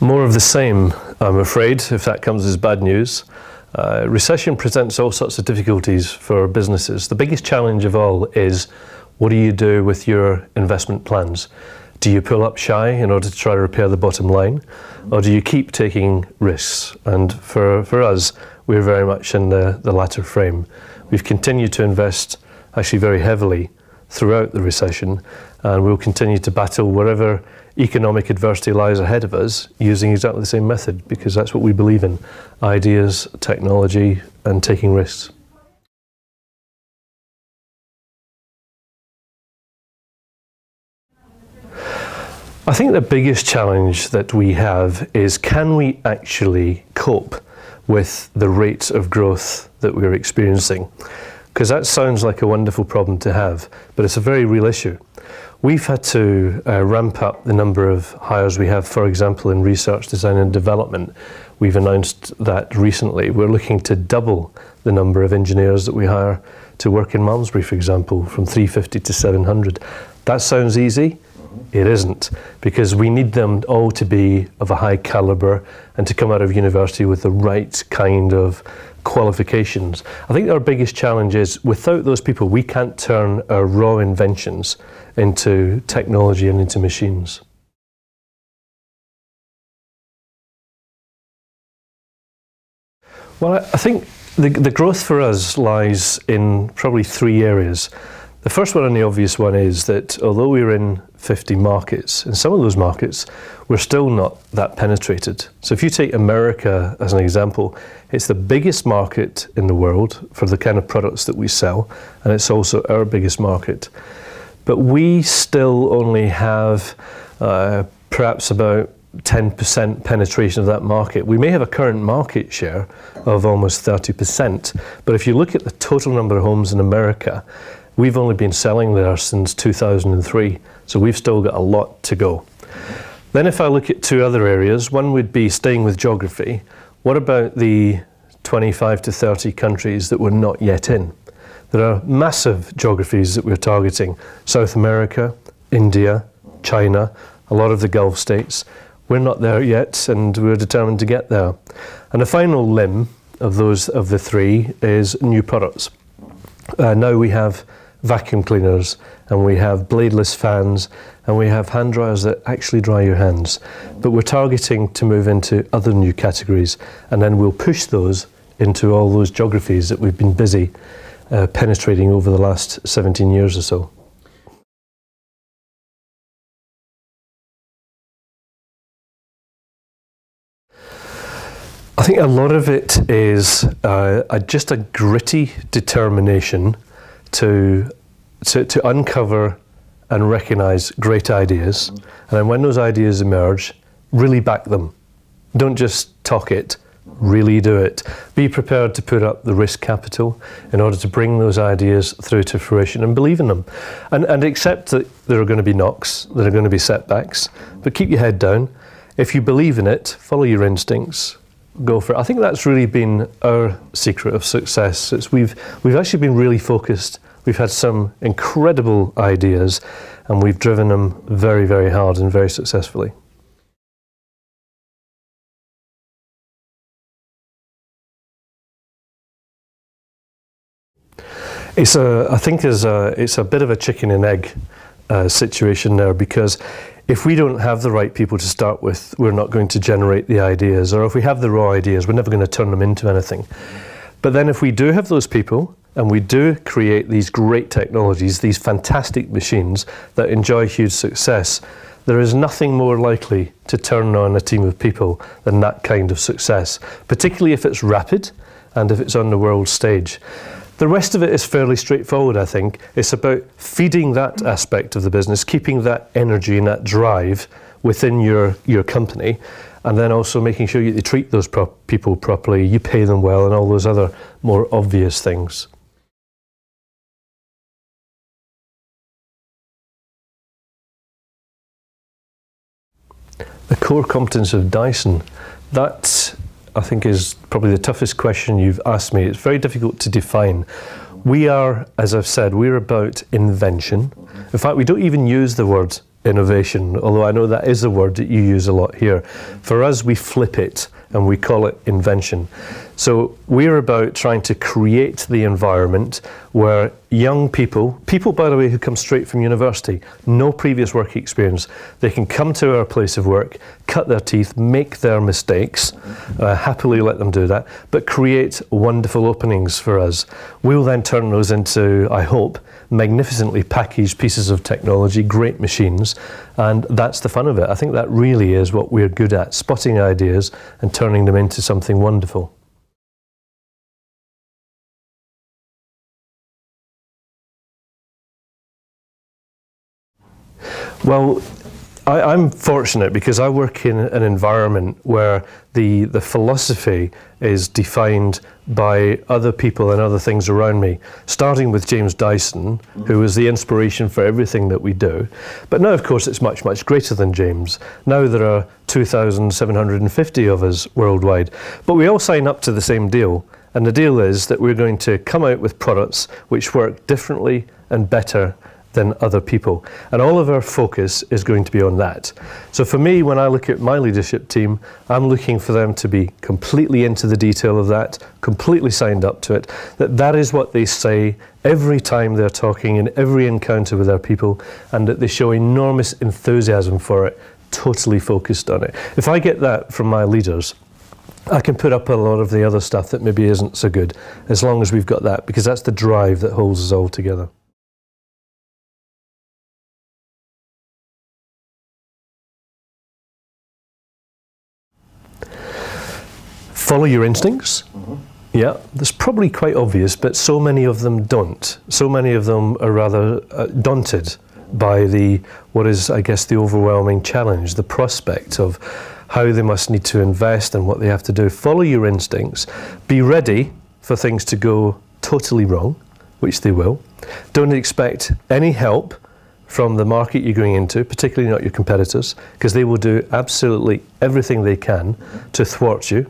More of the same, I'm afraid, if that comes as bad news. Recession presents all sorts of difficulties for businesses. The biggest challenge of all is, what do you do with your investment plans? Do you pull up shy in order to try to repair the bottom line? Or do you keep taking risks? And for us, we're very much in the latter frame. We've continued to invest actually very heavily throughout the recession, and we'll continue to battle wherever economic adversity lies ahead of us using exactly the same method, because that's what we believe in: ideas, technology, and taking risks. I think the biggest challenge that we have is, can we actually cope with the rates of growth that we're experiencing? Because that sounds like a wonderful problem to have, but it's a very real issue. We've had to ramp up the number of hires we have, for example, in research, design and development. We've announced that recently. We're looking to double the number of engineers that we hire to work in Malmesbury, for example, from 350 to 700. That sounds easy. It isn't, because we need them all to be of a high calibre and to come out of university with the right kind of qualifications. I think our biggest challenge is, without those people, we can't turn our raw inventions into technology and into machines. Well, I think the growth for us lies in probably three areas. The first one, and the obvious one, is that although we're in 50 markets, in some of those markets we're still not that penetrated. So if you take America as an example, it's the biggest market in the world for the kind of products that we sell, and it's also our biggest market. But we still only have perhaps about 10% penetration of that market. We may have a current market share of almost 30%, but if you look at the total number of homes in America, we've only been selling there since 2003, so we've still got a lot to go. Then if I look at two other areas, one would be staying with geography. What about the 25 to 30 countries that we're not yet in? There are massive geographies that we're targeting: South America, India, China, a lot of the Gulf states. We're not there yet, and we're determined to get there. And the final limb of the three is new products. Now we have vacuum cleaners, and we have bladeless fans, and we have hand dryers that actually dry your hands. But we're targeting to move into other new categories, and then we'll push those into all those geographies that we've been busy penetrating over the last 17 years or so. I think a lot of it is just a gritty determination to uncover and recognise great ideas, and then when those ideas emerge, really back them. Don't just talk it, really do it. Be prepared to put up the risk capital in order to bring those ideas through to fruition, and believe in them. And accept that there are going to be knocks, there are going to be setbacks, but keep your head down. If you believe in it, follow your instincts, go for it. I think that's really been our secret of success. We've actually been really focused. We've had some incredible ideas, and we've driven them very, very hard and very successfully. I think it's a bit of a chicken and egg situation there, because if we don't have the right people to start with, we're not going to generate the ideas, or if we have the raw ideas, we're never going to turn them into anything. But then if we do have those people, and we do create these great technologies, these fantastic machines that enjoy huge success, there is nothing more likely to turn on a team of people than that kind of success, particularly if it's rapid and if it's on the world stage. The rest of it is fairly straightforward, I think. It's about feeding that aspect of the business, keeping that energy and that drive within your company, and then also making sure you treat those people properly, you pay them well, and all those other more obvious things. The core competence of Dyson, that I think is probably the toughest question you've asked me. It's very difficult to define. We are, as I've said, we're about invention. In fact, we don't even use the word innovation, although I know that is a word that you use a lot here. For us, we flip it and we call it invention. So we're about trying to create the environment where young people, by the way, who come straight from university, no previous work experience, they can come to our place of work, cut their teeth, make their mistakes, happily let them do that, but create wonderful openings for us. We'll then turn those into, I hope, magnificently packaged pieces of technology, great machines, and that's the fun of it. I think that really is what we're good at, spotting ideas and turning them into something wonderful. Well, I'm fortunate because I work in an environment where the philosophy is defined by other people and other things around me, starting with James Dyson, who was the inspiration for everything that we do. But now, of course, it's much, much greater than James. Now there are 2,750 of us worldwide. But we all sign up to the same deal. And the deal is that we're going to come out with products which work differently and better than other people. And all of our focus is going to be on that. So for me, when I look at my leadership team, I'm looking for them to be completely into the detail of that, completely signed up to it, that is what they say every time they're talking in every encounter with our people, and that they show enormous enthusiasm for it, totally focused on it. If I get that from my leaders, I can put up a lot of the other stuff that maybe isn't so good, as long as we've got that, because that's the drive that holds us all together. Follow your instincts. Yeah, that's probably quite obvious, but so many of them don't. So many of them are rather daunted by what is, I guess, the overwhelming challenge, the prospect of how they must need to invest and what they have to do. Follow your instincts. Be ready for things to go totally wrong, which they will. Don't expect any help from the market you're going into, particularly not your competitors, because they will do absolutely everything they can to thwart you.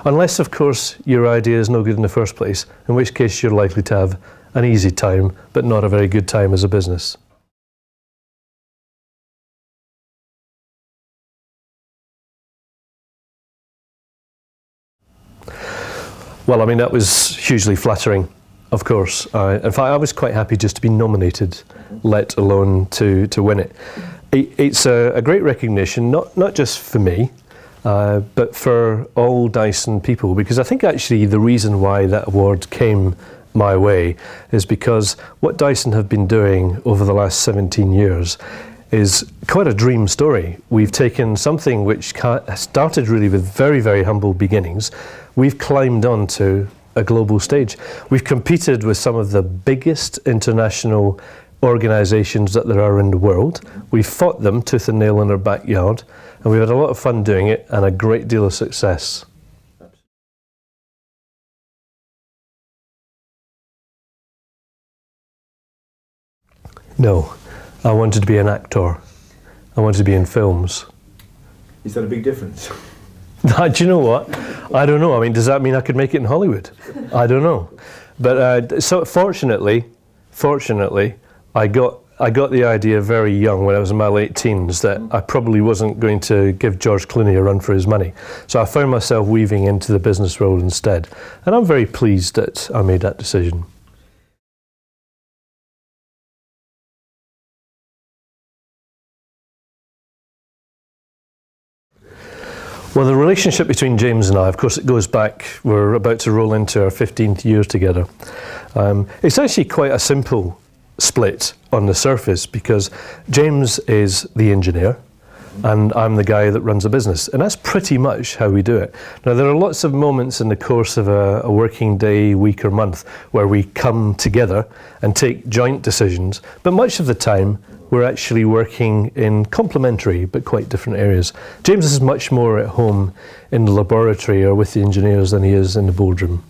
Unless, of course, your idea is no good in the first place, in which case you're likely to have an easy time, but not a very good time as a business. Well, I mean, that was hugely flattering, of course. In fact, I was quite happy just to be nominated, let alone to win it. It's a great recognition, not just for me, but for all Dyson people, because I think actually the reason why that award came my way is because what Dyson have been doing over the last 17 years is quite a dream story. We've taken something which started really with very, very humble beginnings. We've climbed onto a global stage. We've competed with some of the biggest international organisations that there are in the world. We've fought them tooth and nail in our backyard, and we've had a lot of fun doing it and a great deal of success. No, I wanted to be an actor. I wanted to be in films. Is that a big difference? Do you know what? I don't know. I mean, does that mean I could make it in Hollywood? I don't know. But so fortunately, I got the idea very young when I was in my late teens that I probably wasn't going to give George Clooney a run for his money. So I found myself weaving into the business world instead. And I'm very pleased that I made that decision. Well, the relationship between James and I, of course, it goes back, we're about to roll into our 15th year together. It's actually quite a simple split on the surface because James is the engineer and I'm the guy that runs a business, and that's pretty much how we do it. Now, there are lots of moments in the course of a working day, week or month where we come together and take joint decisions, but much of the time we're actually working in complementary but quite different areas. James is much more at home in the laboratory or with the engineers than he is in the boardroom.